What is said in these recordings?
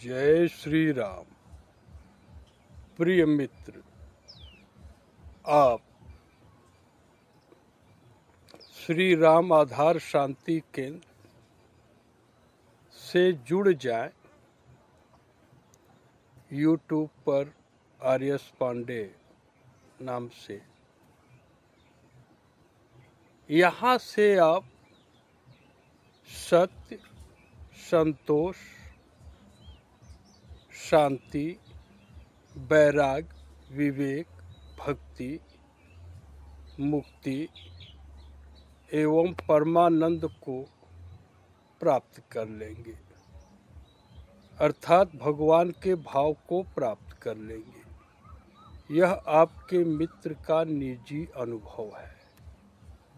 जय श्री राम। प्रिय मित्र, आप श्री राम आधार शांति केंद्र से जुड़ जाएं। यूट्यूब पर आर्यस पांडे नाम से। यहाँ से आप सत्य, संतोष, शांति, वैराग्य, विवेक, भक्ति, मुक्ति एवं परमानंद को प्राप्त कर लेंगे, अर्थात भगवान के भाव को प्राप्त कर लेंगे। यह आपके मित्र का निजी अनुभव है।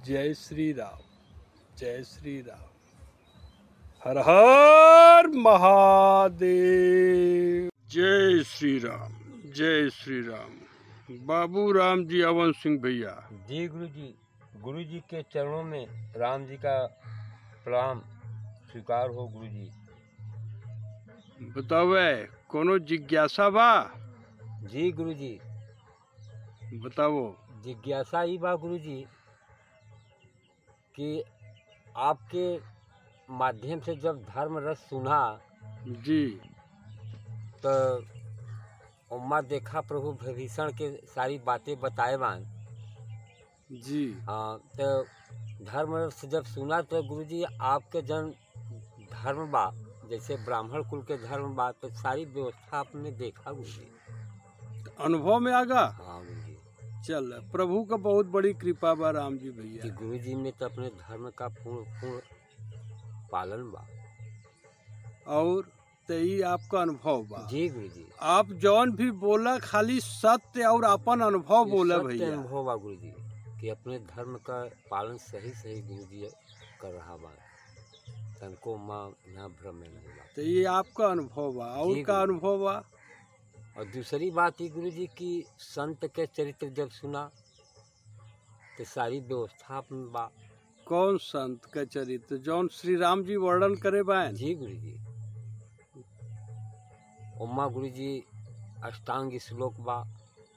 जय श्री राम, जय श्री राम। हर हर महादेव। जय श्री राम, जय श्री राम। बाबू राम जी अवन सिंह भैया। जी गुरु जी के चरणों में राम जी का प्रणाम स्वीकार हो। गुरु जी बतावे कोनो जिज्ञासा बा? जी गुरु जी बताओ। जिज्ञासा ही बा गुरु जी कि आपके माध्यम से जब धर्म रस सुना जी तो उम्मा देखा प्रभु विभीषण के सारी बातें बताए बान जी। हाँ, तो धर्म रस जब सुना तो गुरु जी आपके जन धर्म बा, जैसे ब्राह्मण कुल के धर्म बा, तो सारी व्यवस्था आपने देखा गुरु जी। अनुभव में आगा। हाँ गुरु जी। चल, प्रभु का बहुत बड़ी कृपा बा राम जी भैया। गुरु जी में तो अपने धर्म का पूर्ण पालन बा और तई आपका अनुभव बा। जी गुरु जी। आप जौन भी बोला खाली सत्य और अपन अनुभव बोला सत्य भैया। अनुभव बा गुरु जी कि अपने धर्म का पालन सही गुरु जी कर रहा बा, तनको माँ यहाँ भ्रम में नहीं बा। तो ये आपका अनुभव बा। और का अनुभव बा? और दूसरी बात ये गुरु जी की संत के चरित्र जब सुना तो सारी व्यवस्था में बा। कौन संत का चरित्र? जौन श्री राम जी वर्णन करे बाएं? जी गुरु जी। उम्मा गुरु जी अष्टांग श्लोक बा,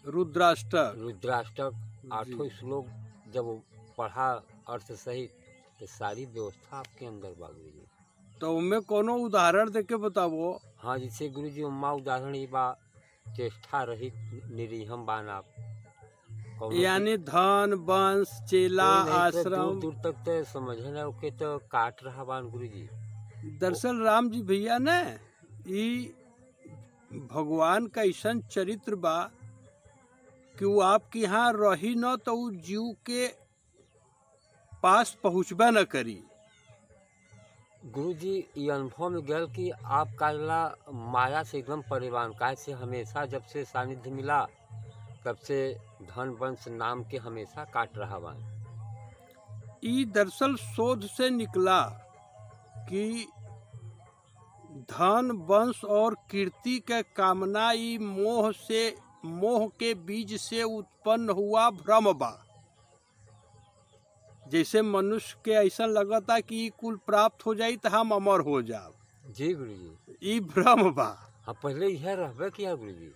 रुद्राष्टक 8 श्लोक जब पढ़ा अर्थ सहित तो सारी व्यवस्था आपके अंदर बा गुरु जी। तो उनमें कोनो उदाहरण देके बताओ। हाँ, जैसे गुरु जी उम्मा उदाहरण ही बा, चेष्टा रहित निरीहम बान आप, यानी धन वंश चेला आश्रम दूर तक तो समझे ना ओके तो काट रहा बान गुरु जी। दरअसल राम जी भैया ने ई भगवान का ऐसा चरित्र बा कि वो आपके यहाँ रही न तो वो जीव के पास पहुँचबा न करी। गुरु जी ये अनुभव में गल कि आप काला माया से एकदम परेशान काहे से हमेशा जब से सानिध्य मिला तब से धन वंश नाम के हमेशा काट रहा बा। ई दरअसल शोध से निकला कि धन वंश और कीर्ति के कामना ई मोह के बीज से उत्पन्न हुआ भ्रम बा। जैसे मनुष्य के ऐसा लगता कि कुल प्राप्त हो जाई तो हम अमर हो जाब। जी गुरु जी। ई भ्रम बा। हाँ, पहले यह रहबे किया गुरु जी।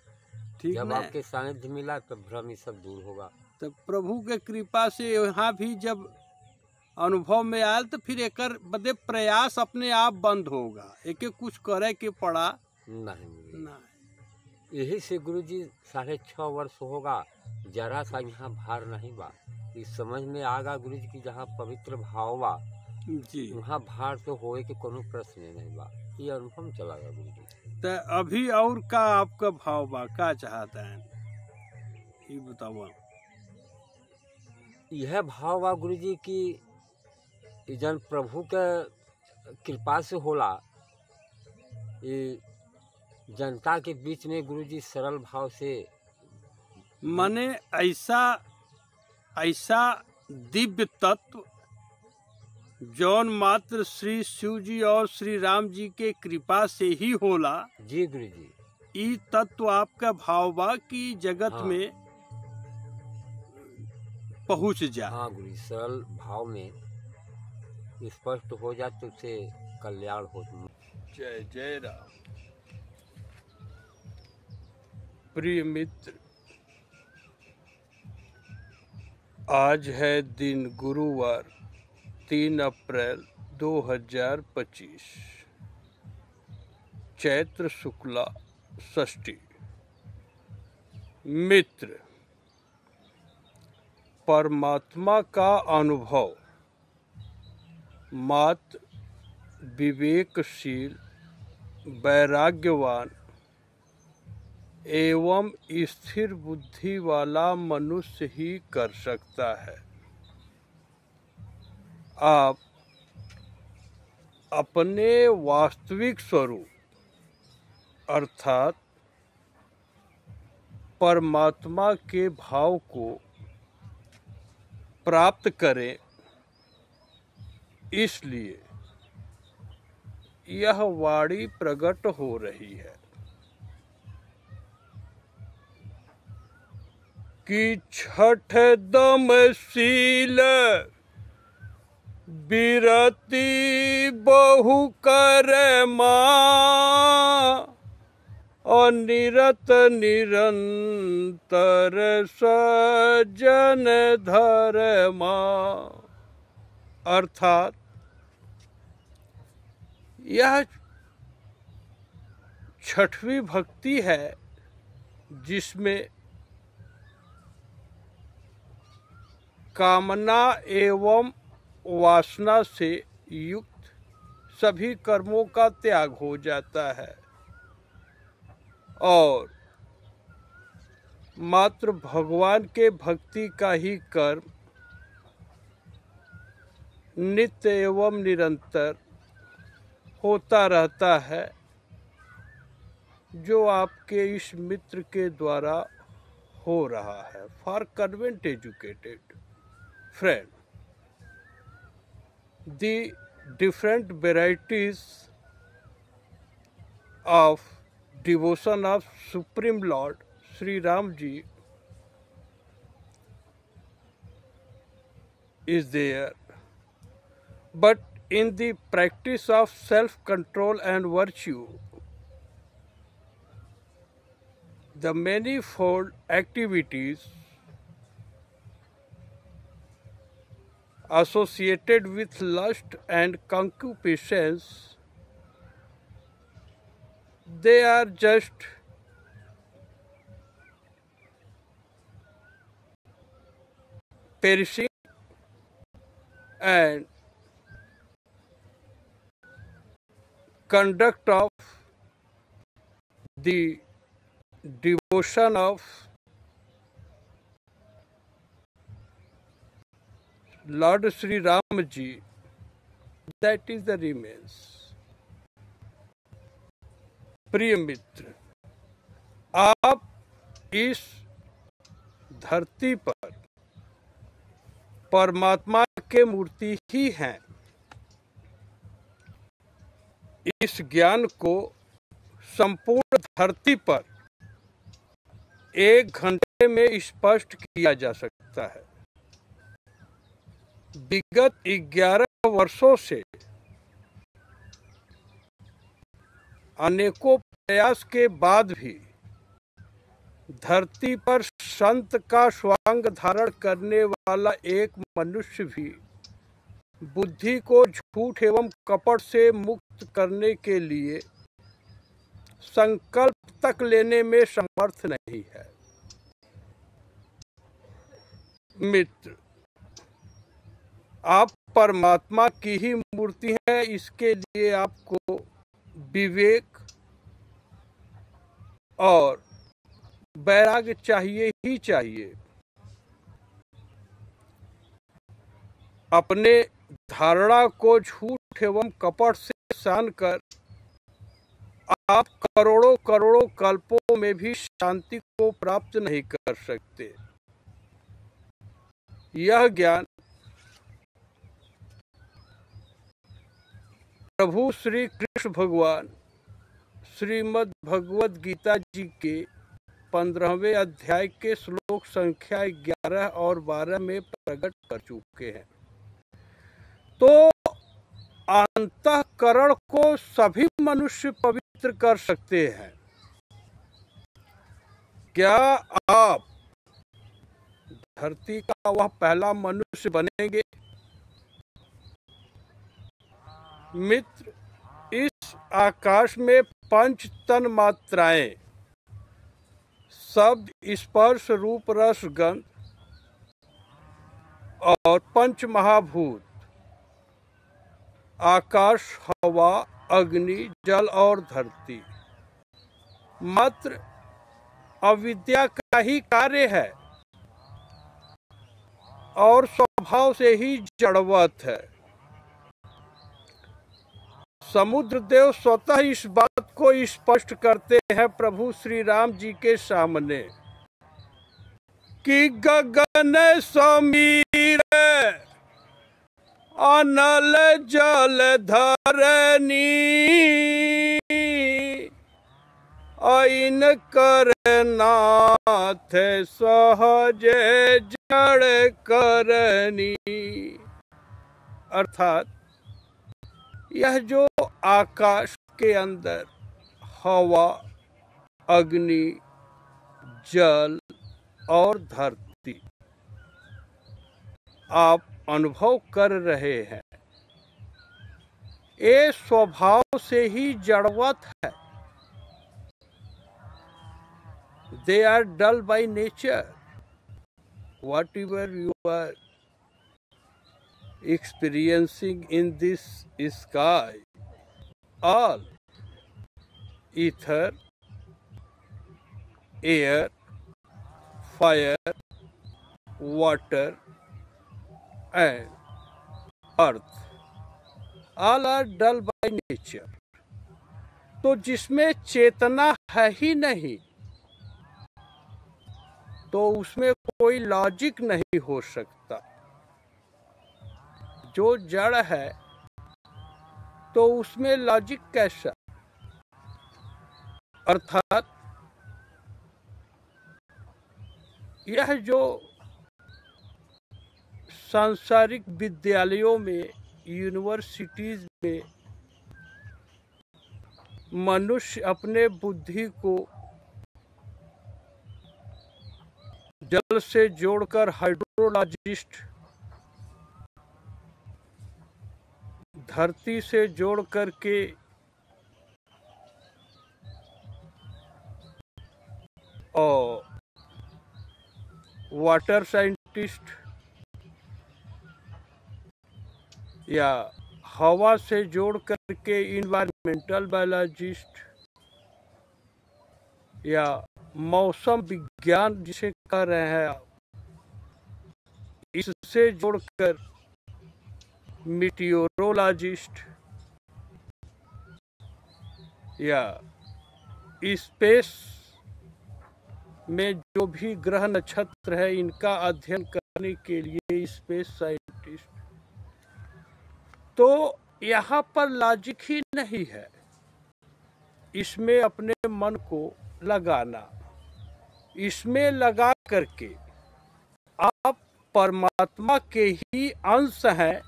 ठीक, जब आपके सानिध्य मिला तो भ्रम ही सब दूर होगा। तो प्रभु के कृपा से यहाँ भी जब अनुभव में आयल तो फिर एकर बदे प्रयास अपने आप बंद होगा। एके कुछ करे के पड़ा नहीं। यही से गुरु जी 6.5 वर्ष होगा, जरा सा यहाँ भार नहीं बा। इस समझ में आगा गुरु जी की जहाँ पवित्र भाव बा जी, वहाँ भार तो होए के कोनो प्रश्न नहीं बा। ये अनुभव चला गया गुरु जी। तो अभी और का आपका भाव बा, का चाहता है ये बताओ। यह भाव बा गुरु जी की जन प्रभु के कृपा से होला, ये जनता के बीच में गुरु जी सरल भाव से माने ऐसा दिव्य तत्व जौन मात्र श्री शिव जी और श्री राम जी के कृपा से ही होला। जी गुरु जी। ई तत्व आपका भाव बा कि जगत में पहुँच जा। हाँ गुरु जी, सरल भाव में स्पष्ट हो जाए तो उसे कल्याण हो। जय जय राम। प्रिय मित्र, आज है दिन गुरुवार 3 अप्रैल 2025, चैत्र शुक्ला षष्ठी। मित्र, परमात्मा का अनुभव मात्र विवेकशील, वैराग्यवान एवं स्थिर बुद्धि वाला मनुष्य ही कर सकता है। आप अपने वास्तविक स्वरूप अर्थात परमात्मा के भाव को प्राप्त करें, इसलिए यह वाणी प्रकट हो रही है कि छठ दमशील बिरती बहु कर माँ, अनिरत निरंतर सजन धर्मा। अर्थात यह छठवीं भक्ति है जिसमें कामना एवं वासना से युक्त सभी कर्मों का त्याग हो जाता है और मात्र भगवान के भक्ति का ही कर्म नित्य एवं निरंतर होता रहता है, जो आपके इस मित्र के द्वारा हो रहा है। For convent educated friend, the different varieties of devotion of Supreme Lord Sri Ram Ji is there, but in the practice of self-control and virtue, the manifold activities associated with lust and concupiscence, they are just perishing, and conduct of the devotion of Lord Sri Ram Ji, that is the remains. प्रिय मित्र, आप इस धरती पर परमात्मा के मूर्ति ही हैं। इस ज्ञान को संपूर्ण धरती पर 1 घंटे में स्पष्ट किया जा सकता है। विगत 11 वर्षों से अनेकों प्रयास के बाद भी धरती पर संत का स्वांग धारण करने वाला एक मनुष्य भी बुद्धि को झूठ एवं कपट से मुक्त करने के लिए संकल्प तक लेने में समर्थ नहीं है। मित्र, आप परमात्मा की ही मूर्ति है, इसके लिए आपको विवेक और वैराग्य चाहिए ही चाहिए। अपने धारणा को झूठ एवं कपट से सान कर आप करोड़ों करोड़ों कल्पों में भी शांति को प्राप्त नहीं कर सकते। यह ज्ञान प्रभु श्री कृष्ण भगवान श्रीमद् भगवद गीता जी के 15वें अध्याय के श्लोक संख्या 11 और 12 में प्रकट कर चुके हैं। तो अंतःकरण को सभी मनुष्य पवित्र कर सकते हैं, क्या आप धरती का वह पहला मनुष्य बनेंगे? मित्र, इस आकाश में पंच तन मात्राएं, शब्द, स्पर्श, रूप, रस, गंध और पंच महाभूत आकाश, हवा, अग्नि, जल और धरती मात्र अविद्या का ही कार्य है और स्वभाव से ही जड़वत है। समुद्र देव स्वतः इस बात को स्पष्ट करते हैं प्रभु श्री राम जी के सामने कि गगन समीर अनल जल धरनी ऐन कर नाथ सहज जड़ करनी। अर्थात यह जो आकाश के अंदर हवा, अग्नि, जल और धरती आप अनुभव कर रहे हैं, ये स्वभाव से ही जड़वत है। They are dull by nature. Whatever you are experiencing in this sky, all ether, air, fire, water and earth, all are dull by nature. तो जिसमें चेतना है ही नहीं तो उसमें कोई लॉजिक नहीं हो सकता। जो जड़ है तो उसमें लॉजिक कैसा? अर्थात यह जो सांसारिक विद्यालयों में, यूनिवर्सिटीज में मनुष्य अपने बुद्धि को जल से जोड़कर हाइड्रोलॉजिस्ट, धरती से जोड़ करके और वाटर साइंटिस्ट या हवा से जोड़ करके इन्वायरमेंटल बायोलॉजिस्ट या मौसम विज्ञान जिसे कह रहे हैं आप, इससे जोड़कर मीटियोरोलॉजिस्ट या स्पेस में जो भी ग्रह नक्षत्र है इनका अध्ययन करने के लिए स्पेस साइंटिस्ट, तो यहाँ पर लॉजिक ही नहीं है। इसमें अपने मन को लगाना, इसमें लगा करके आप परमात्मा के ही अंश हैं,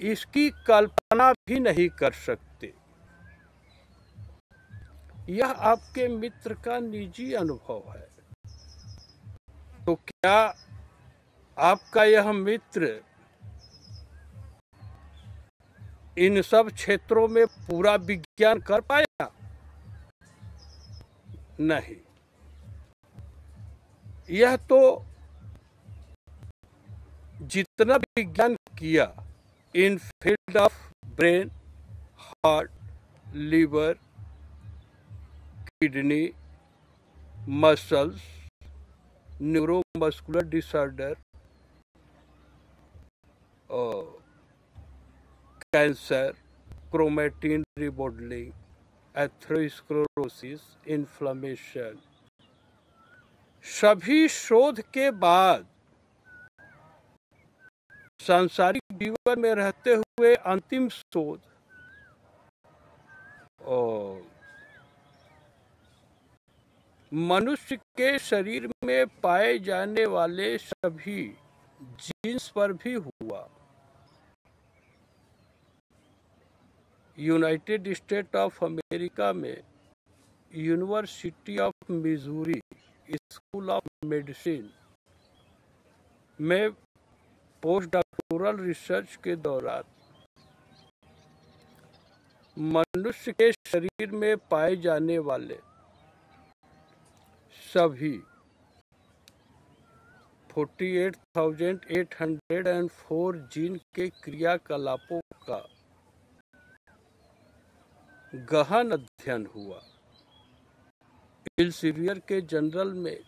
इसकी कल्पना भी नहीं कर सकते। यह आपके मित्र का निजी अनुभव है। तो क्या आपका यह मित्र इन सब क्षेत्रों में पूरा विज्ञान कर पाया? नहीं। यह तो जितना विज्ञान किया in field of brain, heart, liver, kidney, muscles, neuromuscular disorder और cancer, chromatin remodelling, atherosclerosis, inflammation, सभी शोध के बाद सांसारिक जीवन में रहते हुए अंतिम शोध और मनुष्य के शरीर में पाए जाने वाले सभी जीन्स पर भी हुआ। यूनाइटेड स्टेट ऑफ अमेरिका में university of Missouri school of medicine में पोस्ट डॉक्टोरल रिसर्च के दौरान मनुष्य के शरीर में पाए जाने वाले सभी 48,804 जीन के क्रियाकलापों का गहन अध्ययन हुआ। एल्सेवियर के जर्नल में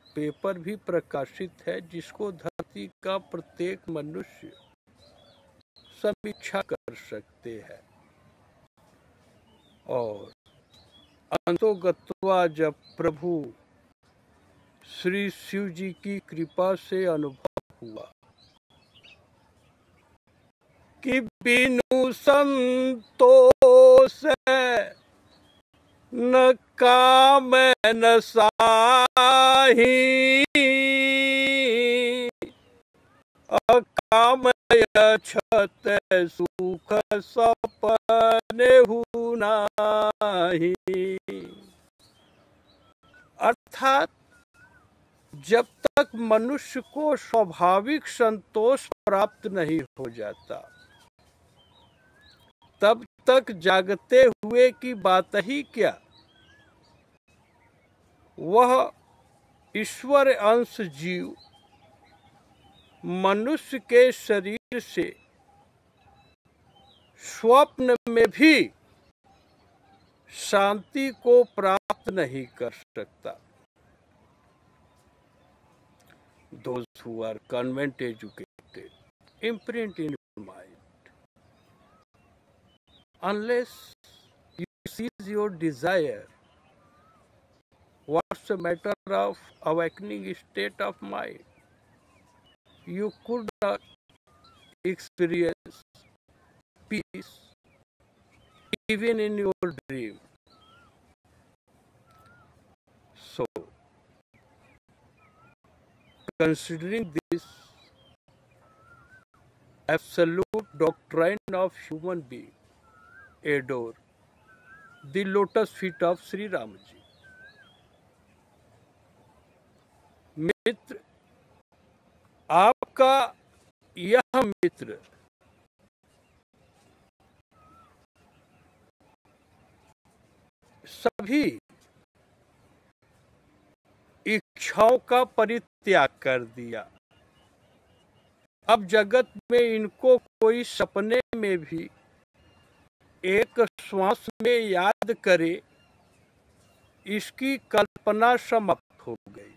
पेपर भी प्रकाशित है, जिसको धरती का प्रत्येक मनुष्य समीक्षा कर सकते हैं। और अंतोगत्वा जब प्रभु श्री शिव जी की कृपा से अनुभव हुआ कि बिनु संतोष न काम न साही, अकामय छत सुख सपने हुनाही। अर्थात जब तक मनुष्य को स्वाभाविक संतोष प्राप्त नहीं हो जाता, तब तक जागते हुए की बात ही क्या। वह ईश्वर अंश जीव मनुष्य के शरीर से स्वप्न में भी शांति को प्राप्त नहीं कर सकता। Those who are convent educated, imprint in your mind, unless you seize your desire, what's the matter of awakening state of mind? You could not experience peace even in your dream. So, considering this absolute doctrine of human being, adore the lotus feet of Sri Ram ji. मित्र, आपका यह मित्र सभी इच्छाओं का परित्याग कर दिया। अब जगत में इनको कोई सपने में भी एक श्वास में याद करे, इसकी कल्पना समाप्त हो गई।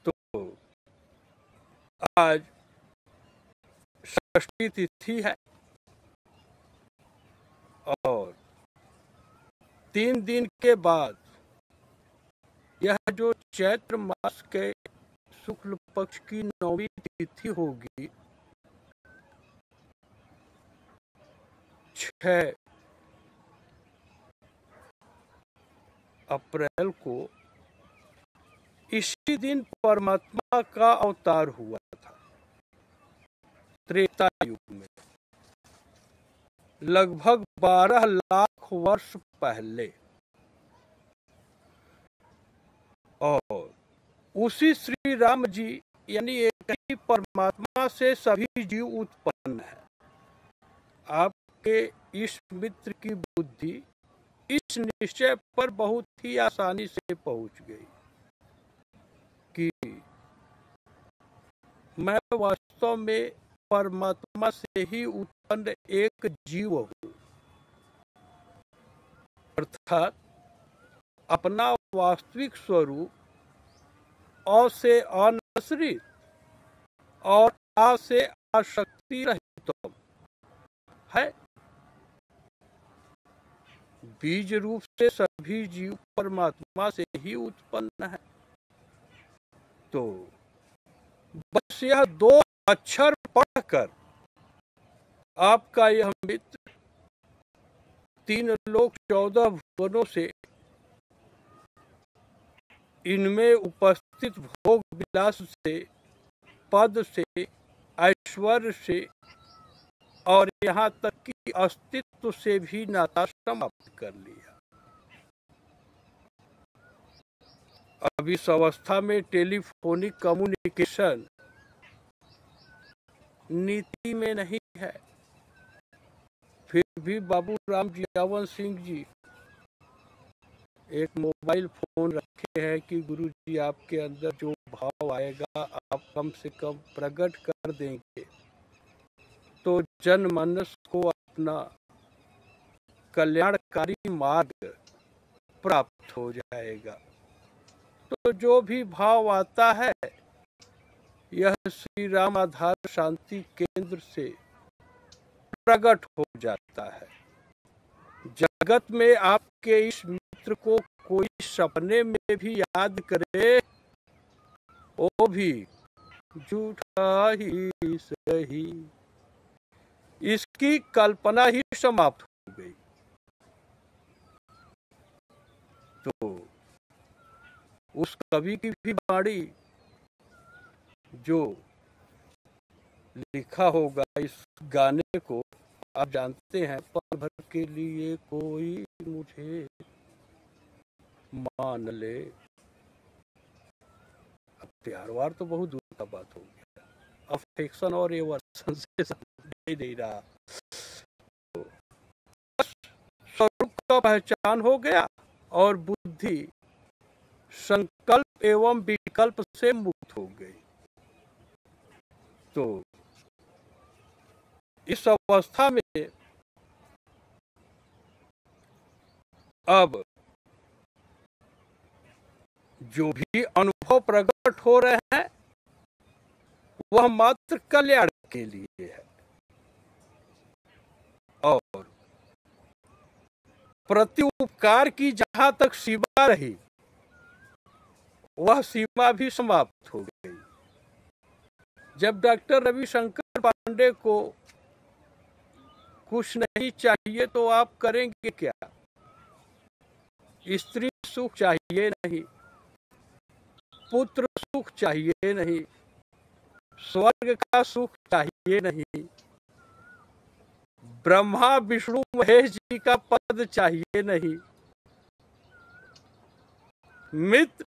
तो आज षष्ठी तिथि है और 3 दिन के बाद यह जो चैत्र मास के शुक्ल पक्ष की 9वीं तिथि होगी, 6 अप्रैल को इसी दिन परमात्मा का अवतार हुआ था। त्रेता युग में लगभग 12 लाख वर्ष पहले, और उसी श्री राम जी यानी एक ही परमात्मा से सभी जीव उत्पन्न है। आपके इस मित्र की बुद्धि इस निश्चय पर बहुत ही आसानी से पहुंच गई कि मैं वास्तव में परमात्मा से ही उत्पन्न एक जीव हूँ, अर्थात अपना वास्तविक स्वरूप अ से अनाश्रित और आ से आसक्ति रहित है। बीज रूप से सभी जीव परमात्मा से ही उत्पन्न है। तो बस यह 2 अक्षर पढ़कर आपका यह मित्र 3 लोक 14 भुवनों से, इनमें उपस्थित भोग विलास से, पद से, ऐश्वर्य से और यहाँ तक कि अस्तित्व से भी नाता समाप्त कर लिया। अब इस अवस्था में टेलीफोनिक कम्युनिकेशन नीति में नहीं है। फिर भी बाबू राम जियावन सिंह जी एक मोबाइल फोन रखे हैं कि गुरुजी आपके अंदर जो भाव आएगा आप कम से कम प्रकट कर देंगे तो जनमानस को अपना कल्याणकारी मार्ग प्राप्त हो जाएगा। तो जो भी भाव आता है यह श्री राम आधार शांति केंद्र से प्रकट हो जाता है। जगत में आपके इस मित्र को कोई सपने में भी याद करे वो भी झूठा ही सही, इसकी कल्पना ही समाप्त हो गई। तो उस कवि की भी वाणी जो लिखा होगा इस गाने को आप जानते हैं, पल भर के लिए कोई मुझे मान ले। अब प्यार वार तो बहुत दूर का बात हो गया, अफेक्शन और एवर्सन से समझ नहीं रहा। तो स्वरूप का पहचान हो गया और बुद्धि संकल्प एवं विकल्प से मुक्त हो गई। तो इस अवस्था में अब जो भी अनुभव प्रकट हो रहे हैं वह मात्र कल्याण के लिए है और प्रत्युपकार की जहां तक सीमा रही वह सीमा भी समाप्त हो गई। जब डॉक्टर रविशंकर पांडे को कुछ नहीं चाहिए तो आप करेंगे क्या? स्त्री सुख चाहिए नहीं, पुत्र सुख चाहिए नहीं, स्वर्ग का सुख चाहिए नहीं, ब्रह्मा विष्णु महेश जी का पद चाहिए नहीं। मित्र,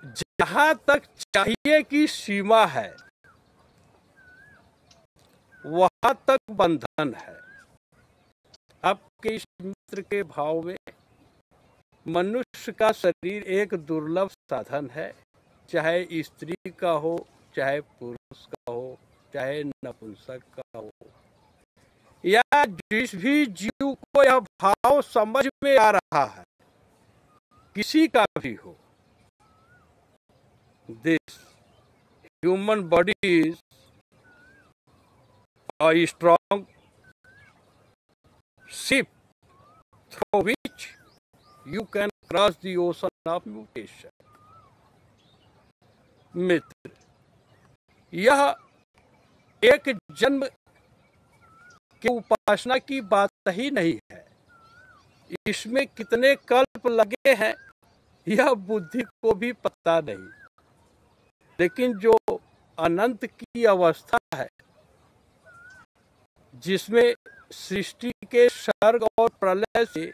जहां तक चाहिए की सीमा है वहां तक बंधन है। आपके इस मित्र के भाव में मनुष्य का शरीर एक दुर्लभ साधन है, चाहे स्त्री का हो, चाहे पुरुष का हो, चाहे नपुंसक का हो, या जिस भी जीव को यह भाव समझ में आ रहा है, किसी का भी हो। This human body is a strong ship through which you can cross the ocean of mutation. मित्र, यह एक जन्म के उपासना की बात ही नहीं है। इसमें कितने कल्प लगे हैं यह बुद्धि को भी पता नहीं, लेकिन जो अनंत की अवस्था है जिसमें सृष्टि के सर्ग और प्रलय से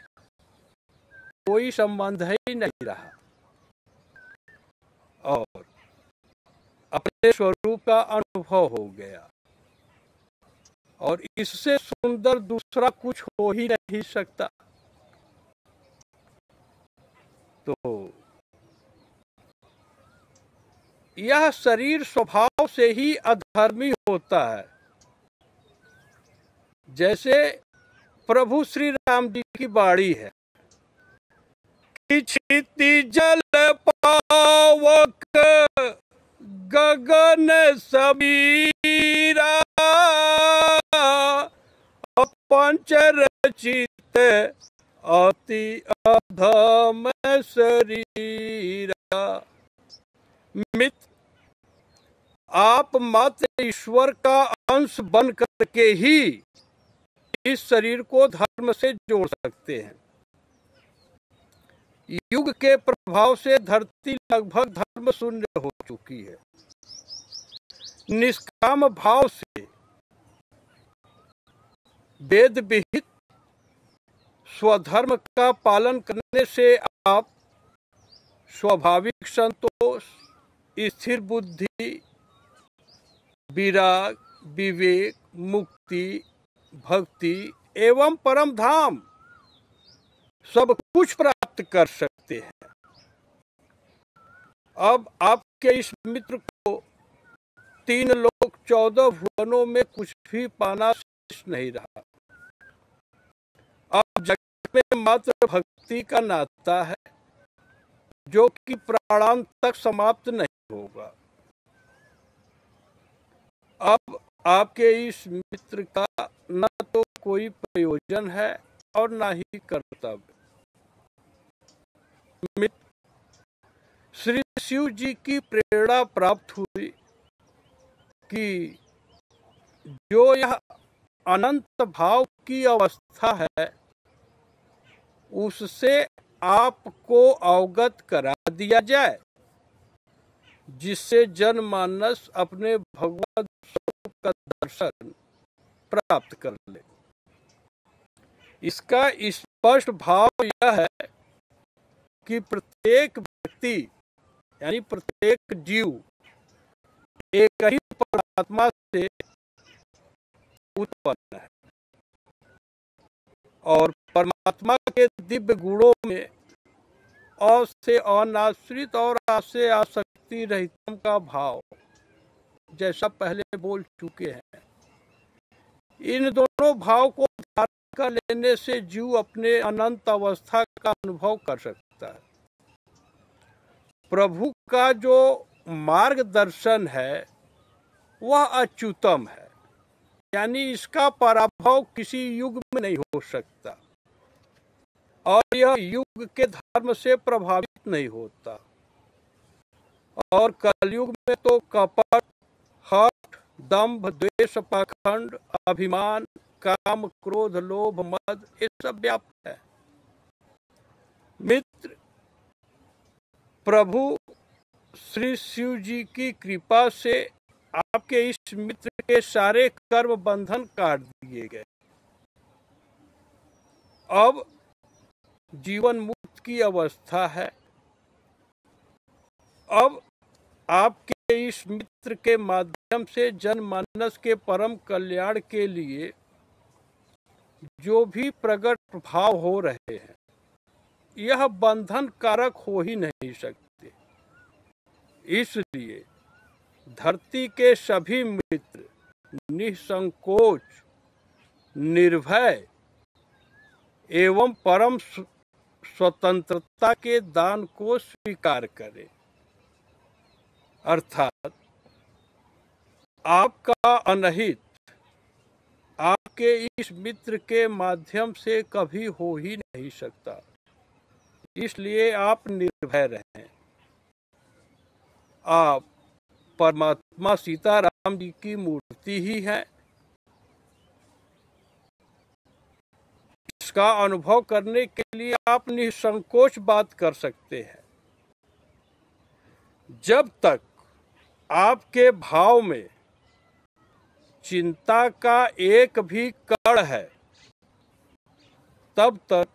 कोई संबंध ही नहीं रहा और अपने स्वरूप का अनुभव हो गया और इससे सुंदर दूसरा कुछ हो ही नहीं सकता। तो यह शरीर स्वभाव से ही अधर्मी होता है। जैसे प्रभु श्री राम जी की बाणी है कि क्षिति जल पावक गगन समीरा पंच रचित अति अधम शरीरा। मित्र, आप मात्र ईश्वर का अंश बन करके ही इस शरीर को धर्म से जोड़ सकते हैं। युग के प्रभाव से धरती लगभग धर्म शून्य हो चुकी है। निष्काम भाव से वेद विहित स्वधर्म का पालन करने से आप स्वाभाविक संतोष, स्थिर बुद्धि, विराग, विवेक, मुक्ति, भक्ति एवं परम धाम सब कुछ प्राप्त कर सकते हैं। अब आपके इस मित्र को 3 लोक 14 भुवनों में कुछ भी पाना शेष नहीं रहा। अब जगत में मात्र भक्ति का नाता है जो कि प्राणांत तक समाप्त नहीं होगा। अब आपके इस मित्र का न तो कोई प्रयोजन है और न ही कर्तव्य। मित्र श्री शिव जी की प्रेरणा प्राप्त हुई कि जो यह अनंत भाव की अवस्था है उससे आपको अवगत करा दिया जाए, जिससे जनमानस अपने भगवत स्वरूप का दर्शन प्राप्त कर ले। इसका स्पष्ट भाव यह है कि प्रत्येक व्यक्ति यानी प्रत्येक जीव एक ही परमात्मा से उत्पन्न है और परमात्मा के दिव्य गुणों में अ से अनाश्रित और आ से आसक्ति रहितम का भाव जैसा पहले बोल चुके हैं। इन दोनों भाव को धारण कर लेने से जीव अपने अनंत अवस्था का अनुभव कर सकता है। प्रभु का जो मार्गदर्शन है वह अच्युतम है, यानी इसका पराभव किसी युग में नहीं हो सकता और यह युग के धर्म से प्रभावित नहीं होता। और कलयुग में तो कपट, हठ, दंभ, द्वेष, पाखंड, अभिमान, काम, क्रोध, लोभ, मद ये सब व्याप्त है। मित्र, प्रभु श्री शिव जी की कृपा से आपके इस मित्र के सारे कर्म बंधन काट दिए गए। अब जीवन मुक्त की अवस्था है। अब आपके इस मित्र के माध्यम से जनमानस के परम कल्याण के लिए जो भी प्रकट प्रभाव हो रहे हैं यह बंधन कारक हो ही नहीं सकते। इसलिए धरती के सभी मित्र निसंकोच, निर्भय एवं परम स्वतंत्रता के दान को स्वीकार करें, अर्थात आपका अनहित आपके इस मित्र के माध्यम से कभी हो ही नहीं सकता। इसलिए आप निर्भय रहें। आप परमात्मा सीताराम जी की मूर्ति ही है। इसका अनुभव करने के लिए आप निसंकोच बात कर सकते हैं। जब तक आपके भाव में चिंता का एक भी कण है तब तक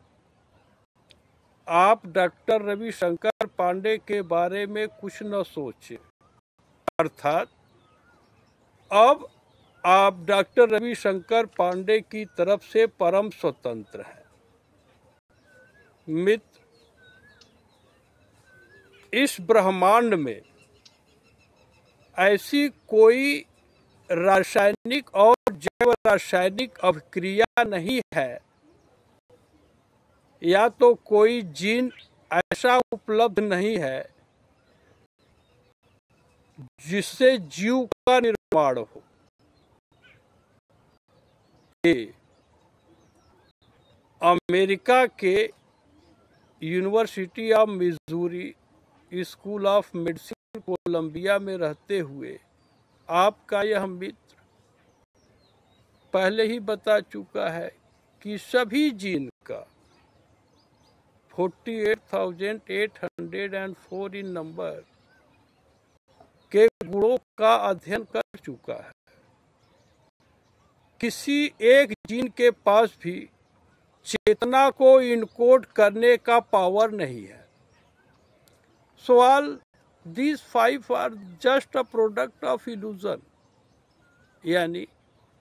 आप डॉक्टर रविशंकर पांडे के बारे में कुछ न सोचें। अर्थात अब आप डॉक्टर रविशंकर पांडे की तरफ से परम स्वतंत्र हैं। मित्र, इस ब्रह्मांड में ऐसी कोई रासायनिक और जैव रासायनिक अभिक्रिया नहीं है या तो कोई जीन ऐसा उपलब्ध नहीं है जिससे जीव का निर्माण हो। अमेरिका के university of Missouri school of medicine Columbia में रहते हुए आपका यह मित्र पहले ही बता चुका है कि सभी जीन का 48,804 इन नंबर के गुणों का अध्ययन कर चुका है। किसी एक जीन के पास भी चेतना को इनकोड करने का पावर नहीं है। सवाल, these five are just a product of illusion, यानी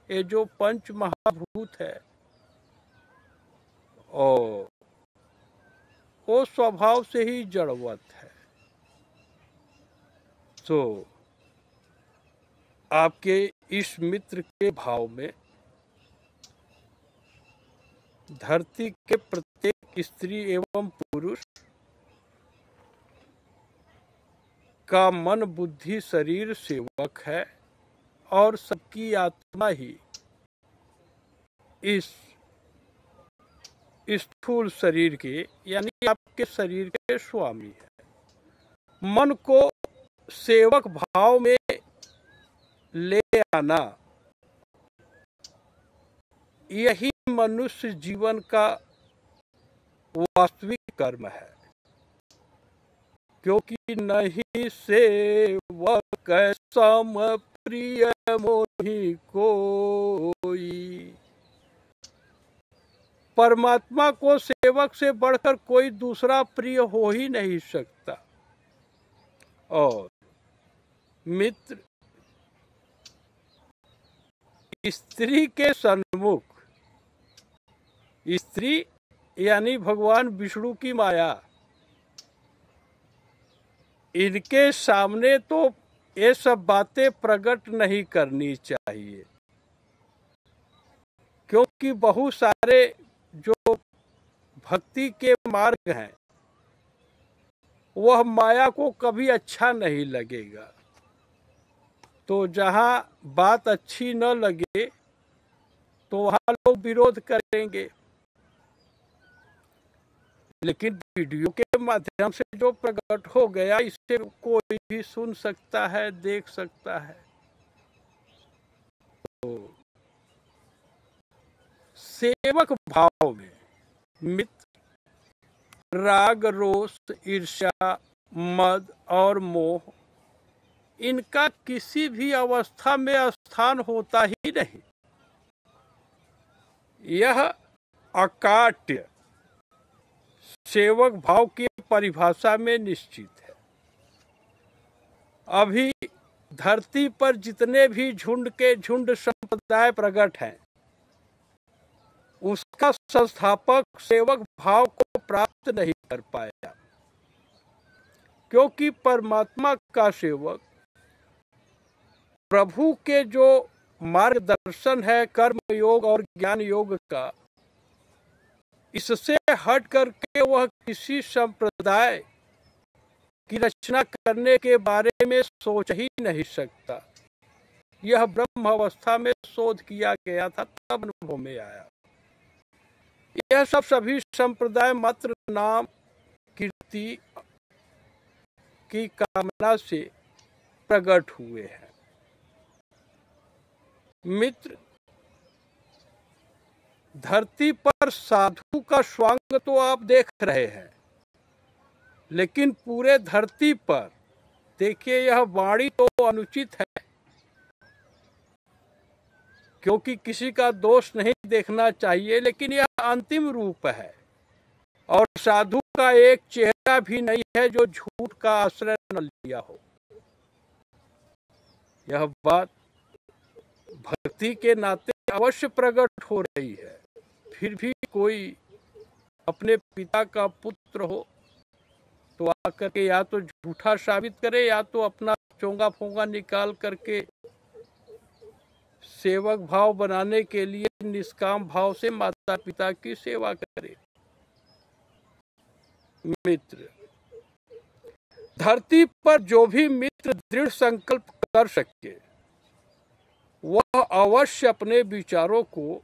ये जो पंच महाभूत है और वो स्वभाव से ही जड़वत है। तो आपके इस मित्र के भाव में धरती के प्रत्येक स्त्री एवं पुरुष का मन बुद्धि शरीर सेवक है और सबकी आत्मा ही इस स्थूल शरीर के यानी आपके शरीर के स्वामी है। मन को सेवक भाव में ले आना यही मनुष्य जीवन का वास्तविक कर्म है, क्योंकि नहीं सेवक सम प्रिय मोहि कोई। परमात्मा को सेवक से बढ़कर कोई दूसरा प्रिय हो ही नहीं सकता। और मित्र, स्त्री के सन्मुख, स्त्री यानी भगवान विष्णु की माया, इनके सामने तो ये सब बातें प्रकट नहीं करनी चाहिए, क्योंकि बहुत सारे जो भक्ति के मार्ग हैं वह माया को कभी अच्छा नहीं लगेगा। तो जहाँ बात अच्छी न लगे तो वहाँ लोग विरोध करेंगे, लेकिन वीडियो के माध्यम से जो प्रकट हो गया इसे कोई भी सुन सकता है, देख सकता है। तो सेवक भाव में मित्र राग रोष ईर्ष्या मद और मोह इनका किसी भी अवस्था में स्थान होता ही नहीं। यह अकाट्य सेवक भाव की परिभाषा में निश्चित है। अभी धरती पर जितने भी झुंड के झुंड संप्रदाय प्रकट हैं, उसका संस्थापक सेवक भाव को प्राप्त नहीं कर पाया, क्योंकि परमात्मा का सेवक प्रभु के जो मार्गदर्शन है कर्म योग और ज्ञान योग का, इससे हट करके वह किसी संप्रदाय की रचना करने के बारे में सोच ही नहीं सकता। यह ब्रह्म अवस्था में शोध किया गया था, तब अनुभव में आया। यह सब सभी संप्रदाय मात्र नाम कीर्ति की कामना से प्रकट हुए हैं। मित्र, धरती पर साधु का स्वांग तो आप देख रहे हैं, लेकिन पूरे धरती पर देखिए यह वाणी तो अनुचित है, क्योंकि किसी का दोष नहीं देखना चाहिए, लेकिन यह अंतिम रूप है और साधु का एक चेहरा भी नहीं है जो झूठ का आश्रय न लिया हो। यह बात भक्ति के नाते अवश्य प्रकट हो रही है। फिर भी कोई अपने पिता का पुत्र हो तो आकर के या तो झूठा साबित करे या तो अपना चोंगा फोंगा निकाल करके सेवक भाव बनाने के लिए निष्काम भाव से माता पिता की सेवा करे। मित्र, धरती पर जो भी मित्र दृढ़ संकल्प कर सके वह अवश्य अपने विचारों को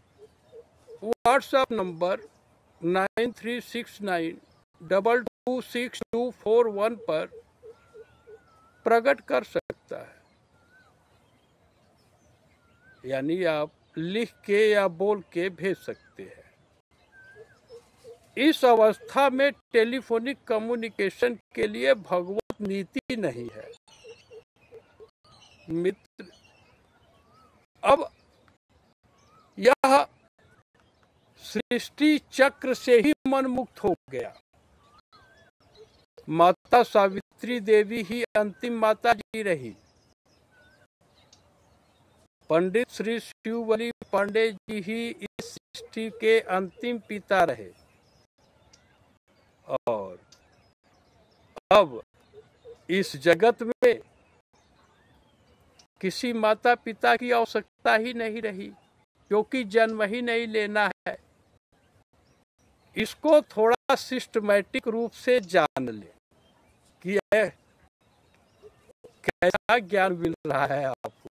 व्हाट्सएप नंबर 9369226241 पर प्रकट कर सकता है। यानी आप लिख के या बोल के भेज सकते हैं। इस अवस्था में टेलीफोनिक कम्युनिकेशन के लिए भगवत नीति नहीं है। मित्र, अब यह सृष्टि चक्र से ही मन मुक्त हो गया। माता सावित्री देवी ही अंतिम माता जी रही। पंडित श्री शिवबली पांडे जी ही इस सृष्टि के अंतिम पिता रहे। और अब इस जगत में किसी माता पिता की आवश्यकता ही नहीं रही, क्योंकि जन्म ही नहीं लेना है। इसको थोड़ा सिस्टमैटिक रूप से जान ले कि कैसा ज्ञान मिल रहा है आपको।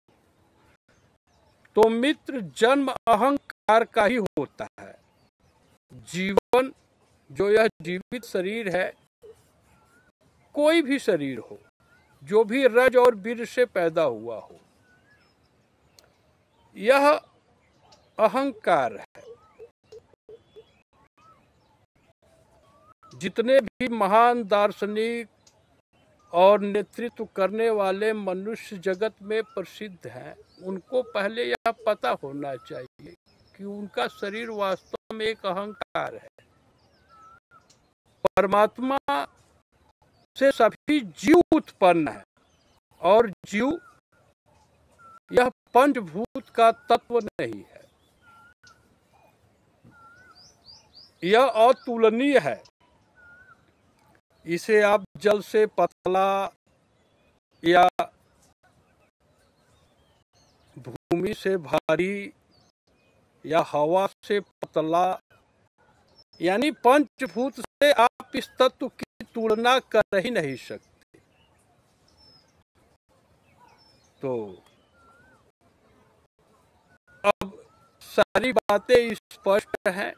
तो मित्र, जन्म अहंकार का ही होता है। जीवन, जो यह जीवित शरीर है, कोई भी शरीर हो, जो भी रज और वीर से पैदा हुआ हो, यह अहंकार है। जितने भी महान दार्शनिक और नेतृत्व करने वाले मनुष्य जगत में प्रसिद्ध हैं, उनको पहले यह पता होना चाहिए कि उनका शरीर वास्तव में एक अहंकार है। परमात्मा से सभी जीव उत्पन्न है, और जीव यह पंचभूत का तत्व नहीं है। यह अतुलनीय है। इसे आप जल से पतला या भूमि से भारी या हवा से पतला, यानी पंचभूत से आप इस तत्व की तुलना कर ही नहीं सकते। तो अब सारी बातें स्पष्ट हैं।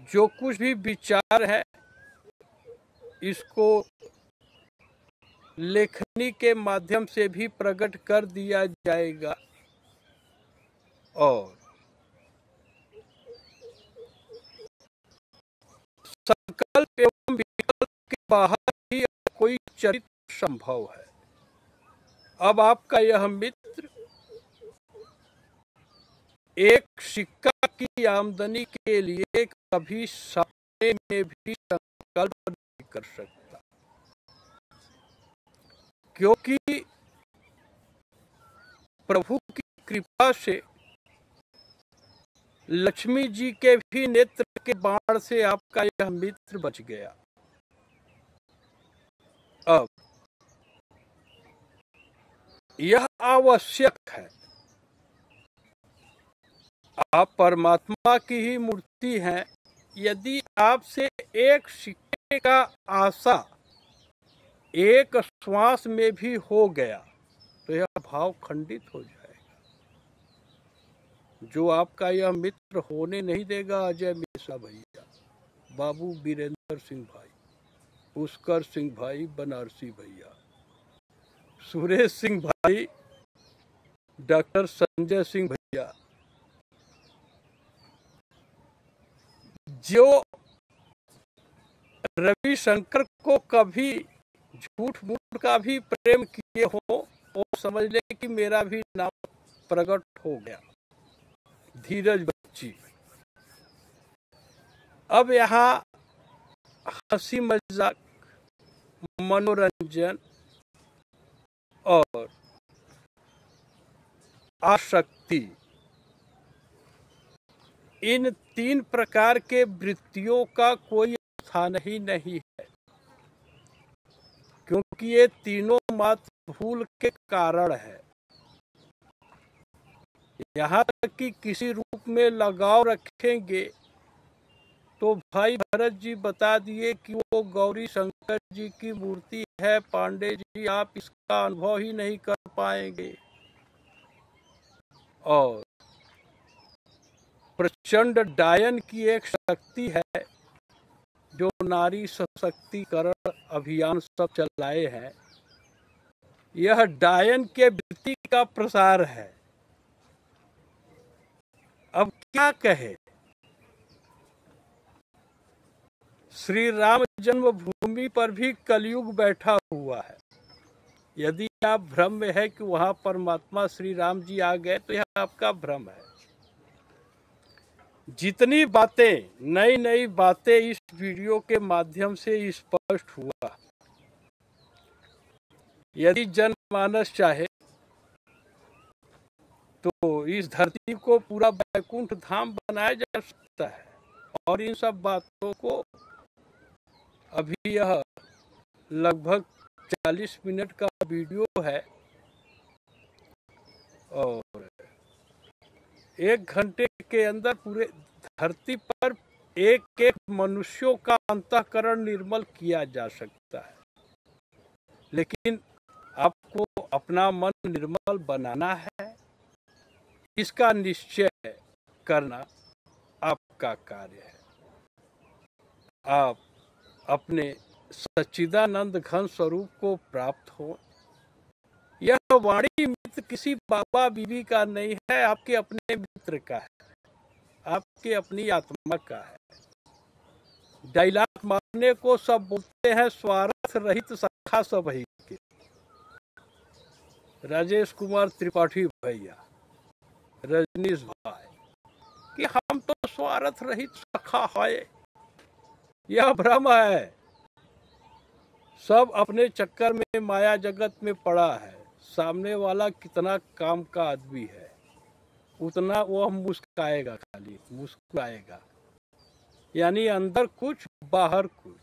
जो कुछ भी विचार है, इसको लेखनी के माध्यम से भी प्रकट कर दिया जाएगा। और संकल्प एवं विकल्प के बाहर ही कोई चरित्र संभव है। अब आपका यह मित्र एक सिक्का की आमदनी के लिए कभी सपने में भी संकल्प नहीं कर सकता, क्योंकि प्रभु की कृपा से लक्ष्मी जी के भी नेत्र के बाण से आपका यह मित्र बच गया। अब यह आवश्यक है। आप परमात्मा की ही मूर्ति हैं। यदि आपसे एक सिक्के का आशा एक श्वास में भी हो गया, तो यह भाव खंडित हो जाएगा। जो आपका यह मित्र होने नहीं देगा, अजय मिश्रा भैया, बाबू वीरेंद्र सिंह भाई, पुष्कर सिंह भाई, बनारसी भैया, सुरेश सिंह भाई, डॉक्टर संजय सिंह भैया, जो रविशंकर को कभी झूठ मूठ का भी प्रेम किए हो, वो समझ ले कि मेरा भी नाम प्रकट हो गया। धीरज बच्ची। अब यहाँ हंसी मजाक, मनोरंजन और आसक्ति, इन तीन प्रकार के वृत्तियों का कोई स्थान ही नहीं है, क्योंकि ये तीनों मात्र भूल के कारण है। यहाँ तक कि किसी रूप में लगाव रखेंगे तो भाई भरत जी बता दिए कि वो गौरी शंकर जी की मूर्ति है, पांडे जी आप इसका अनुभव ही नहीं कर पाएंगे। और प्रचंड डायन की एक शक्ति है, जो नारी सशक्तिकरण अभियान सब चलाए हैं। यह डायन के वृत्ति का प्रसार है। अब क्या कहे, श्री राम जन्मभूमि पर भी कलयुग बैठा हुआ है। यदि आप भ्रम में है कि वहां परमात्मा श्री राम जी आ गए, तो यह आपका भ्रम है। जितनी बातें, नई नई बातें इस वीडियो के माध्यम से स्पष्ट हुआ। यदि जनमानस चाहे तो इस धरती को पूरा वैकुंठ धाम बनाया जा सकता है। और इन सब बातों को अभी यह लगभग 40 मिनट का वीडियो है और 1 घंटे के अंदर पूरे धरती पर एक एक मनुष्यों का अंतःकरण निर्मल किया जा सकता है। लेकिन आपको अपना मन निर्मल बनाना है, इसका निश्चय करना आपका कार्य है। आप अपने सच्चिदानंद घन स्वरूप को प्राप्त हो। यह वाणी मित्र किसी बाबा बीबी का नहीं है, आपके अपने मित्र का है, आपके अपनी आत्मा का है। डायलॉग मारने को सब बोलते हैं, स्वार्थ रहित सखा सब ही के। राजेश कुमार त्रिपाठी भैया, रजनीश भाई, कि हम तो स्वार्थ रहित सखा है, यह भ्रम है। सब अपने चक्कर में माया जगत में पड़ा है। सामने वाला कितना काम का आदमी है उतना वह मुस्काएगा, खाली मुस्कुराएगा, यानी अंदर कुछ बाहर कुछ।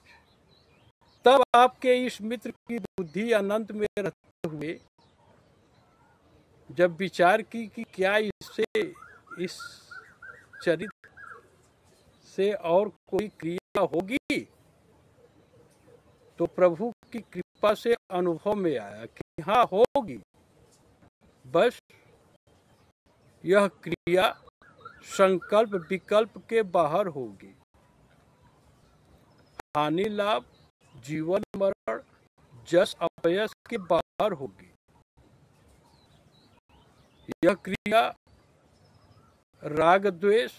तब आपके इस मित्र की बुद्धि अनंत में रहते हुए जब विचार की कि क्या इससे, इस चरित्र से और कोई क्रिया होगी, तो प्रभु की कृपा से अनुभव में आया कि हाँ होगी। बस यह क्रिया संकल्प विकल्प के बाहर होगी। हानि लाभ, जीवन मरण, जस अपयस के बाहर होगी। यह क्रिया राग द्वेष,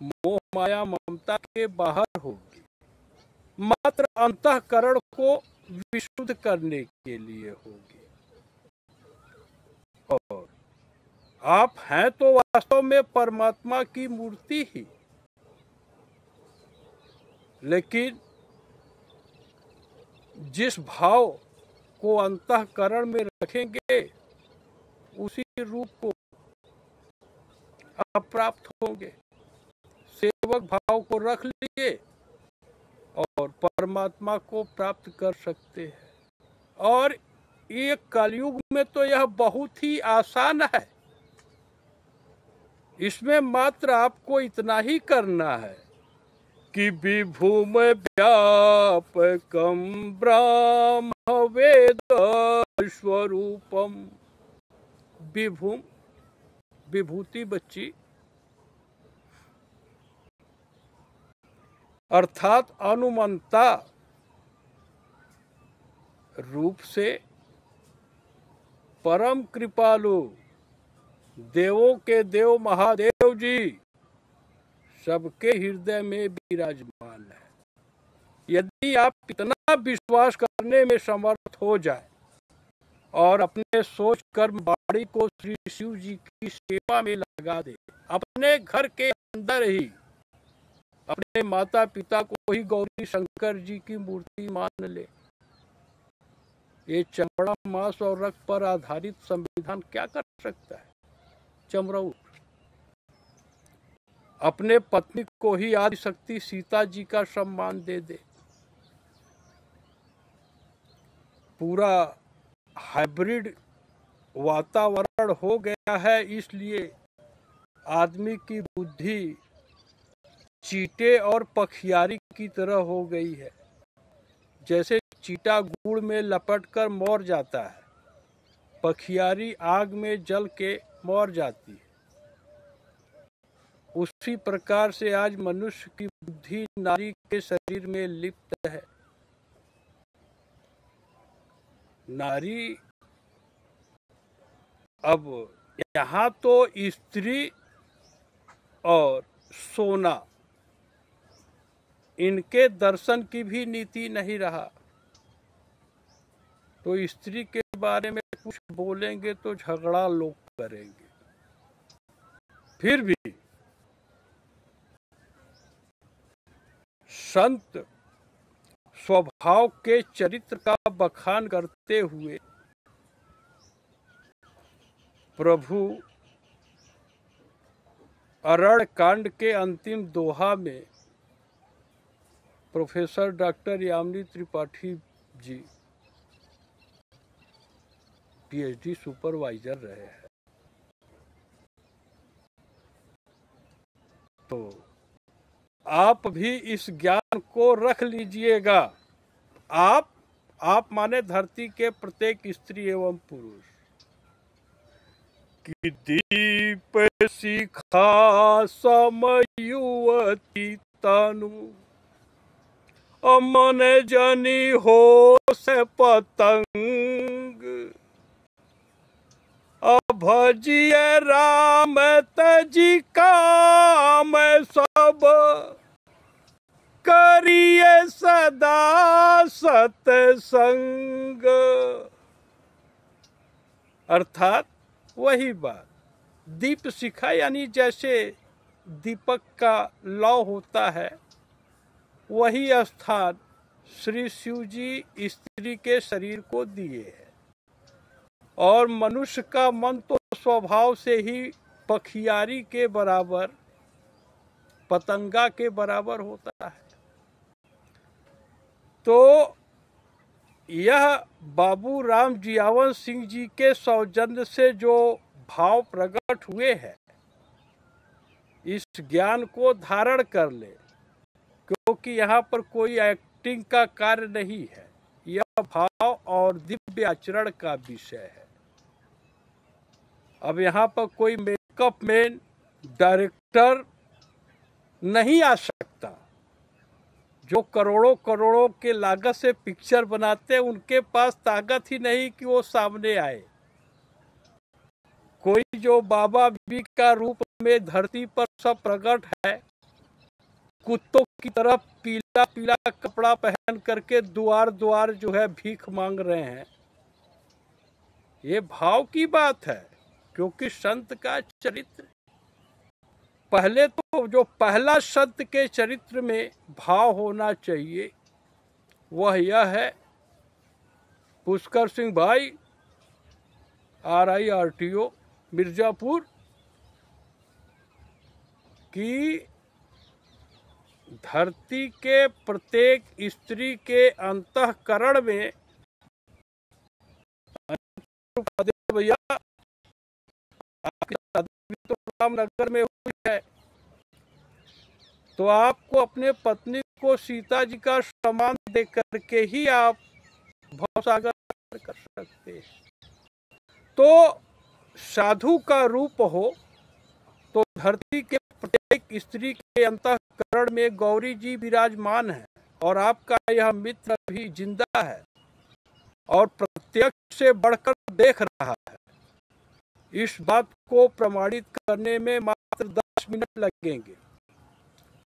मोह माया ममता के बाहर होगी। मात्र अंतःकरण को विशुद्ध करने के लिए होगी। और आप हैं तो वास्तव में परमात्मा की मूर्ति ही, लेकिन जिस भाव को अंतःकरण में रखेंगे उसी रूप को आप प्राप्त होंगे। सेवक भाव को रख लीजिए और परमात्मा को प्राप्त कर सकते हैं। और ये कलयुग में तो यह बहुत ही आसान है। इसमें मात्र आपको इतना ही करना है कि विभुम व्यापकम ब्रह्म वेद स्वरूपम। विभुम, विभूति बच्ची, अर्थात अनुमंता रूप से परम कृपालु देवों के देव महादेव जी सबके हृदय में विराजमान है। यदि आप इतना विश्वास करने में समर्थ हो जाए और अपने सोच कर्म वाणी को श्री शिव जी की सेवा में लगा दे, अपने घर के अंदर ही अपने माता पिता को ही गौरी शंकर जी की मूर्ति मान ले, ये चमड़ा मांस और रक्त पर आधारित संविधान क्या कर सकता है? चमरऊ। अपने पत्नी को ही आदि शक्ति सीता जी का सम्मान दे दे। पूरा हाइब्रिड वातावरण हो गया है, इसलिए आदमी की बुद्धि चीटे और पखियारी की तरह हो गई है। जैसे चीटा गुड़ में लपटकर मर जाता है, पखियारी आग में जल के मर जाती है, उसी प्रकार से आज मनुष्य की बुद्धि नारी के शरीर में लिप्त है। नारी अब यहाँ तो स्त्री और सोना, इनके दर्शन की भी नीति नहीं रहा। तो स्त्री के बारे में कुछ बोलेंगे तो झगड़ा लोग करेंगे। फिर भी संत स्वभाव के चरित्र का बखान करते हुए प्रभु अरण्य कांड के अंतिम दोहा में professor doctor Yamini Tripathi ji PhD supervisor रहे हैं। तो आप भी इस ज्ञान को रख लीजिएगा। आप माने धरती के प्रत्येक स्त्री एवं पुरुष कि दीप शिखा समयुवती तनु अमन जनी हो से पतंग भजिए राम तजी काम सब करिए सदा सत्संग। अर्थात वही बात, दीप शिखा यानी जैसे दीपक का लौ होता है, वही स्थान श्री शिव जी स्त्री के शरीर को दिए है। और मनुष्य का मन तो स्वभाव से ही पखियारी के बराबर, पतंगा के बराबर होता है। तो यह बाबू राम जियावन सिंह जी के सौजन्य से जो भाव प्रकट हुए हैं, इस ज्ञान को धारण कर ले, क्योंकि यहाँ पर कोई एक्टिंग का कार्य नहीं है, यह भाव और दिव्य आचरण का विषय है। अब यहाँ पर कोई मेकअप मैन, डायरेक्टर नहीं आ सकता। जो करोड़ों करोड़ों के लागत से पिक्चर बनाते हैं, उनके पास ताकत ही नहीं कि वो सामने आए। कोई जो बाबा बीबी का रूप में धरती पर सब प्रकट है, कुत्तों की तरफ पीला पीला कपड़ा पहन करके द्वार द्वार जो है भीख मांग रहे हैं, ये भाव की बात है। क्योंकि संत का चरित्र, पहले तो जो पहला संत के चरित्र में भाव होना चाहिए वह यह है, पुष्कर सिंह भाई RIRTO मिर्जापुर की धरती के प्रत्येक स्त्री के अंतःकरण में भैया तो रामनगर में हुई है, तो आपको अपने पत्नी को सीता जी का सम्मान दे करके ही आप भवसागर कर सकते हैं। तो साधु का रूप हो तो धरती के प्रत्येक स्त्री के अंतःकरण में गौरी जी विराजमान है, और आपका यह मित्र भी जिंदा है और प्रत्यक्ष से बढ़कर देख रहा है। इस बात को प्रमाणित करने में मात्र 10 मिनट लगेंगे,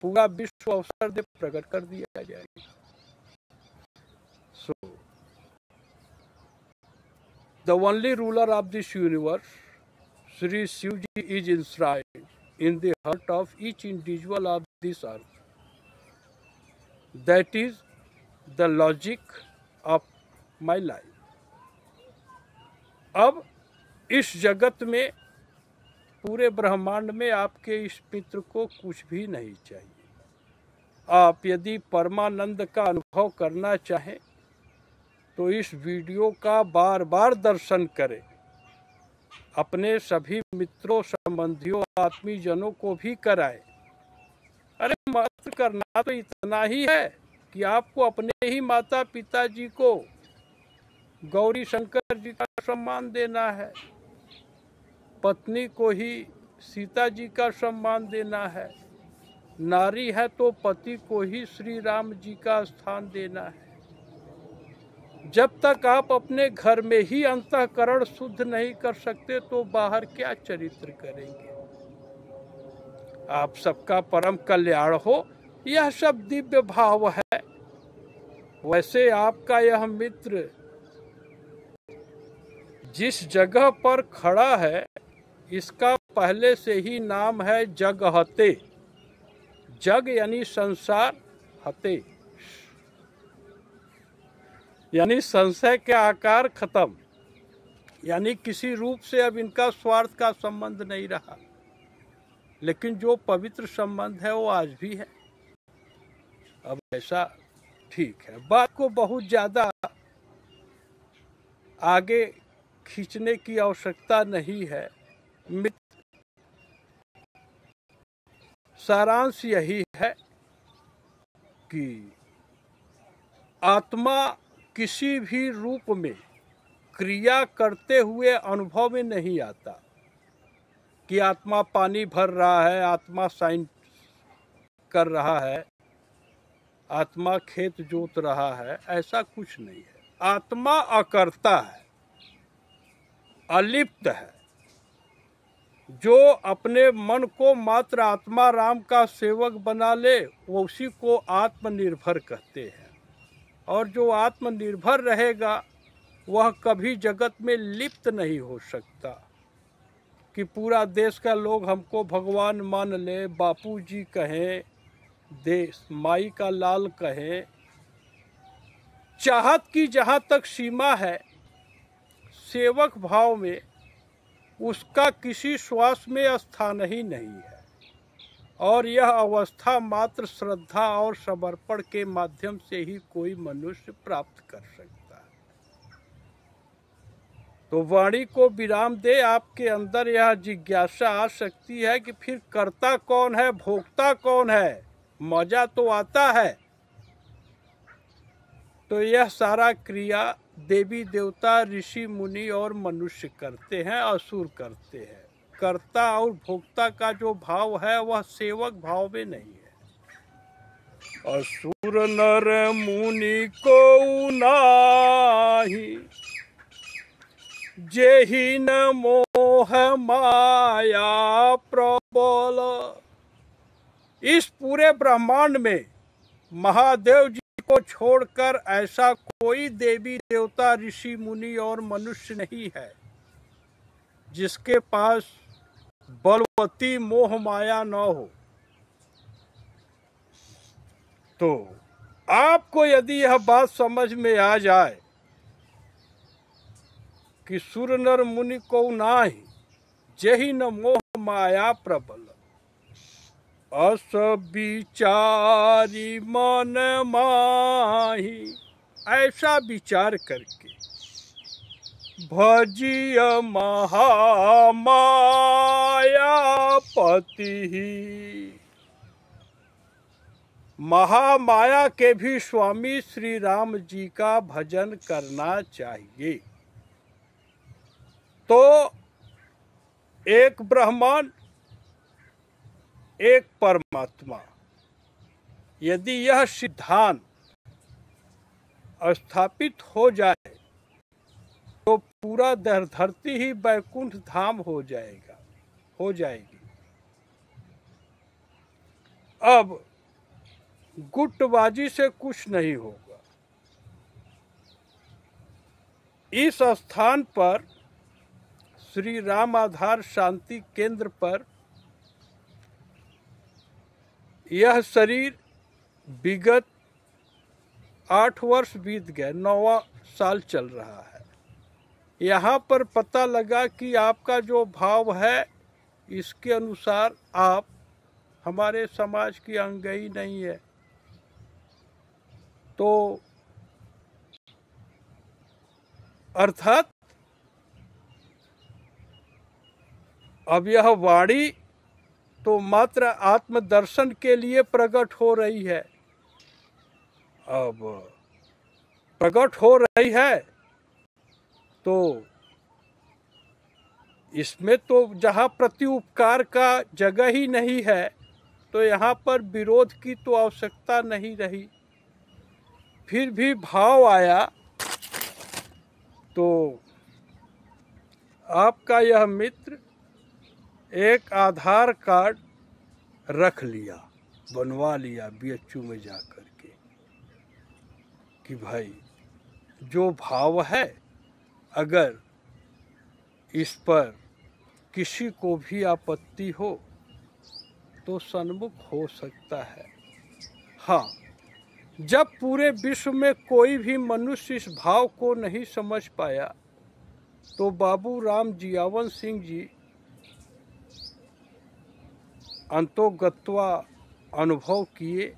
पूरा विश्व अवसर दे प्रकट कर दिया जाएगा। So, the only ruler of this universe, Sri Shivji, is enshrined in the heart of each individual of this earth. That is the logic of my life. अब इस जगत में, पूरे ब्रह्मांड में आपके इस मित्र को कुछ भी नहीं चाहिए। आप यदि परमानंद का अनुभव करना चाहें तो इस वीडियो का बार बार दर्शन करें, अपने सभी मित्रों, संबंधियों, आत्मीजनों को भी कराएं। अरे मात्र करना तो इतना ही है कि आपको अपने ही माता पिता जी को, गौरी शंकर जी का सम्मान देना है, पत्नी को ही सीता जी का सम्मान देना है, नारी है तो पति को ही श्री राम जी का स्थान देना है। जब तक आप अपने घर में ही अंतःकरण शुद्ध नहीं कर सकते तो बाहर क्या चरित्र करेंगे। आप सबका परम कल्याण हो, यह सब दिव्य भाव है। वैसे आपका यह मित्र जिस जगह पर खड़ा है, इसका पहले से ही नाम है जगहते। जग यानी संसार, फतेह, यानी संशय के आकार खत्म, यानी किसी रूप से अब इनका स्वार्थ का संबंध नहीं रहा, लेकिन जो पवित्र संबंध है वो आज भी है। अब ऐसा ठीक है, बात को बहुत ज्यादा आगे खींचने की आवश्यकता नहीं है। सारांश यही है कि आत्मा किसी भी रूप में क्रिया करते हुए अनुभव में नहीं आता कि आत्मा पानी भर रहा है, आत्मा साइन कर रहा है, आत्मा खेत जोत रहा है, ऐसा कुछ नहीं है। आत्मा अकर्ता है, अलिप्त है। जो अपने मन को मात्र आत्मा राम का सेवक बना ले वो उसी को आत्मनिर्भर कहते हैं। और जो आत्मनिर्भर रहेगा वह कभी जगत में लिप्त नहीं हो सकता कि पूरा देश का लोग हमको भगवान मान ले, बापूजी कहें, देश माई का लाल कहें। चाहत की जहाँ तक सीमा है, सेवक भाव में उसका किसी श्वास में स्थान ही नहीं है। और यह अवस्था मात्र श्रद्धा और समर्पण के माध्यम से ही कोई मनुष्य प्राप्त कर सकता है। तो वाणी को विराम दे आपके अंदर यह जिज्ञासा आ सकती है कि फिर कर्ता कौन है, भोक्ता कौन है। मजा तो आता है। तो यह सारा क्रिया देवी देवता, ऋषि मुनि और मनुष्य करते हैं, असुर करते हैं। कर्ता और भोक्ता का जो भाव है वह सेवक भाव में नहीं है। असुर नर मुनि को नाही, जेहि न मोह माया प्रबल। इस पूरे ब्रह्मांड में महादेव जी को छोड़कर ऐसा कोई देवी देवता, ऋषि मुनि और मनुष्य नहीं है जिसके पास बलवती मोह माया न हो। तो आपको यदि यह बात समझ में आ जाए कि सुर नर मुनि को नाही, जेहि न मोह माया प्रबल। अस विचारी मन माही, ऐसा विचार करके भजिय महामाया पति। महामाया के भी स्वामी श्री राम जी का भजन करना चाहिए। तो एक ब्रह्मांड, एक परमात्मा, यदि यह सिद्धांत स्थापित हो जाए तो पूरा धरती ही वैकुंठ धाम हो जाएगी। अब गुटबाजी से कुछ नहीं होगा। इस स्थान पर श्री राम आधार शांति केंद्र पर यह शरीर विगत 8 वर्ष बीत गए, 9वां साल चल रहा है। यहाँ पर पता लगा कि आपका जो भाव है इसके अनुसार आप हमारे समाज की अंग ही नहीं है। तो अर्थात अब यह वाणी तो मात्र आत्मदर्शन के लिए प्रकट हो रही है। अब प्रकट हो रही है तो इसमें तो जहाँ प्रति उपकार का जगह ही नहीं है, तो यहाँ पर विरोध की तो आवश्यकता नहीं रही। फिर भी भाव आया तो आपका यह मित्र एक आधार कार्ड रख लिया, बनवा लिया BHU में जाकर के कि भाई जो भाव है अगर इस पर किसी को भी आपत्ति हो तो सन्मुख हो सकता है। हाँ, जब पूरे विश्व में कोई भी मनुष्य इस भाव को नहीं समझ पाया तो बाबू राम जियावन सिंह जी अंतोगत्वा अनुभव किए,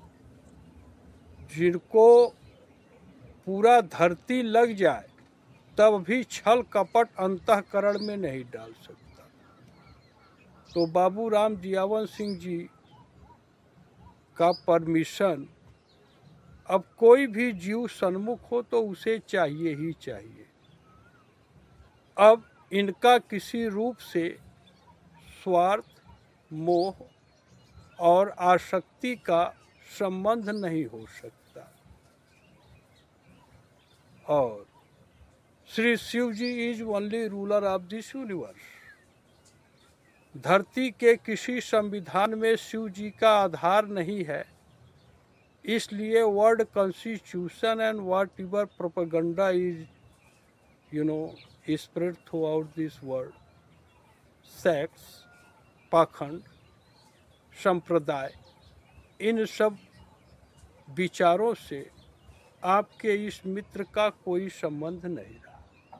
जिनको पूरा धरती लग जाए तब भी छल कपट अंतःकरण में नहीं डाल सकता। तो बाबू राम जियावन सिंह जी का परमिशन अब कोई भी जीव सन्मुख हो तो उसे चाहिए ही चाहिए। अब इनका किसी रूप से स्वार्थ, मोह और आसक्ति का संबंध नहीं हो सकता। और Shri Shiv ji is only ruler of this universe. धरती के किसी संविधान में शिव जी का आधार नहीं है, इसलिए world constitution and what ever propaganda is spread through out this world, sex, पाखंड, संप्रदाय, इन सब विचारों से आपके इस मित्र का कोई संबंध नहीं रहा।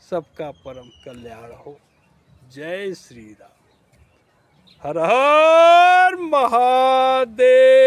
सबका परम कल्याण हो। जय श्री राम। हर हर महादेव।